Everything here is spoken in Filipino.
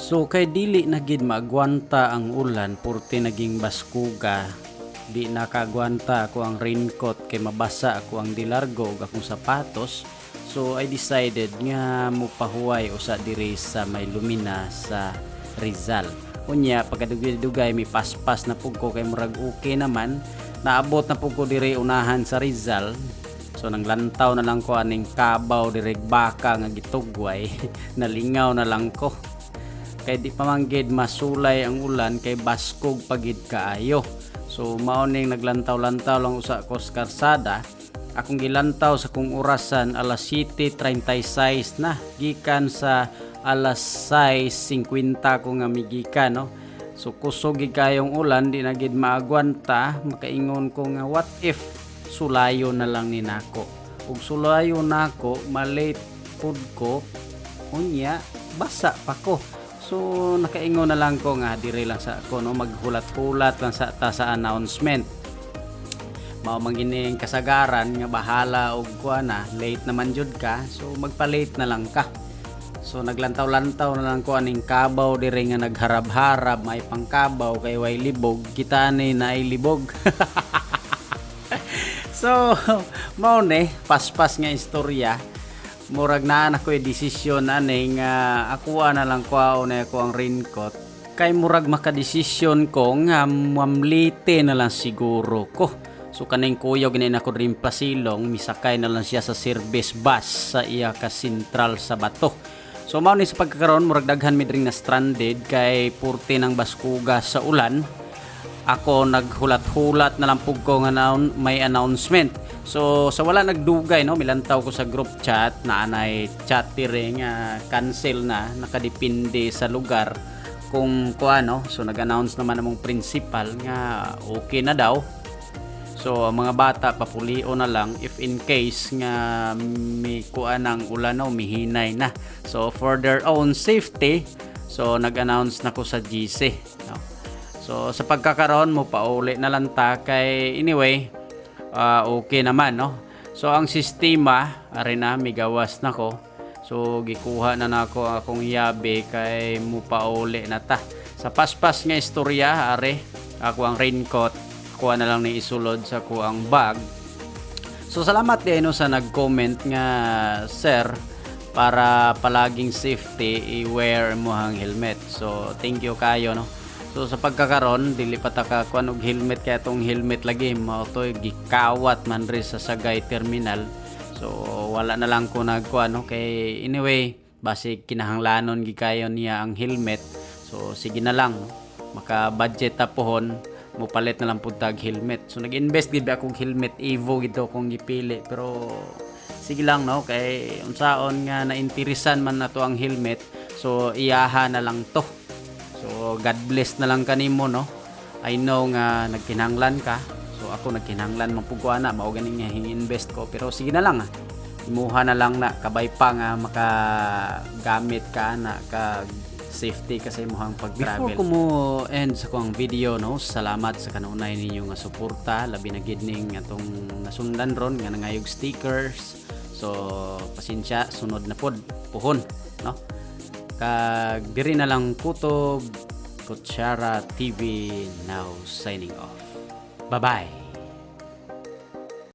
So kay dili na gid maagwanta ang ulan porte naging baskuga. Di nakagwanta ako ang raincoat kay mabasa ako ang dilargo ug akong sapatos. So I decided nga mupahuway usa diri sa may lumina sa Rizal. Unya pagkadugay-dugay mi paspas na pug ko kay murag okay naman. Naabot na pug ko diri unahan sa Rizal. So nanglantaw na lang ko aning kabaw diri baka nga gitugway. Nalingaw na lang ko. Kay di pamanggid masulay ang ulan kay baskog pagid kaayo. So mao ning naglantaw-lantaw lang usa ko sa karsada. Akong gilantaw sa kung orasan alas 7:36 na gikan sa alas 6:50 ko nga migikan no. So kusog gid kayong ulan di na gid maagwanta, makaingon ko nga what if sulayo na lang ni nako. Ug sulayo nako malate pud ko unya basa pa ko. So nakaingon na lang ko nga dire lang sa ako no maghulat-hulat lang sa sa announcement. Mao man gining kasagaran nga bahala og kuana late naman jud ka so magpa-late na lang ka. So naglantaw-lantaw na lang ko aning kabaw dire nga nagharab-harab may pangkabaw kay way libog kita ni naay libog. So mao ni paspas nga istorya. Murag na ako desisyon ani nga ako na lang kuha na ako ang raincoat kay murag makadesisyon ko nga mamlite na lang siguro ko. So kaning kuya gini nako rin pasilong misakay na lang siya sa service bus sa iya ka sentral sa Bato. So mao ni sa pagkakaroon murag daghan mi dring na stranded kay purti ng baskuga sa ulan. Ako naghulat-hulat na lang pug ko nga may announcement. So sa wala nagdugay no milantaw ko sa group chat na anay chat dire nga cancel na nakadepende sa lugar kung kuano. So nag-announce naman namong principal nga okay na daw. So ang mga bata papulio na lang if in case nga may kuan ang ulan no mihinay na. So for their own safety so nag-announce na ko sa GC no? So sa pagkakaroon mo pauli na lang ta kay anyway okay naman no. So ang sistema ari na migawas na ko. So gikuha na nako akong yabe kay mo pauli na ta. Sa paspas nga istorya ari ako ang raincoat kuha na lang ni isulod sa ko ang bag. So salamat din no sa nag-comment nga sir para palaging safety i-wear mo ang helmet. So thank you kayo no. So sa pagkakaron dili pa ta ka kuan og helmet kay atong helmet lagi mao to gikawat man ri sa Sagay Terminal. So wala na lang ko nagkuan no kay anyway base kinahanglanon gi kayo niya ang helmet. So sige na lang no? Maka budget ta pohon mo palit na lang pud tag helmet. So nag-invest gid akong helmet Evo gito kung gipili pero sige lang no kay unsaon nga nainteresan man nato ang helmet so iyaha na lang to. So God bless na lang kanimo no. I know nga nagkinahanglan ka. So ako nagkinahanglan man pug ana mao ganing nga invest ko pero sige na lang imuha na lang na kabay pa nga makagamit ka na ka safety kasi imong pag-travel. Before ko mo end sa kuang video no, salamat sa kanunay ninyo nga suporta labi na gid ning atong nasundan ron nga nangayog stickers. So pasensya sunod na pod puhon no. Kag diri na lang kutob Kutsara TV now signing off. Bye bye.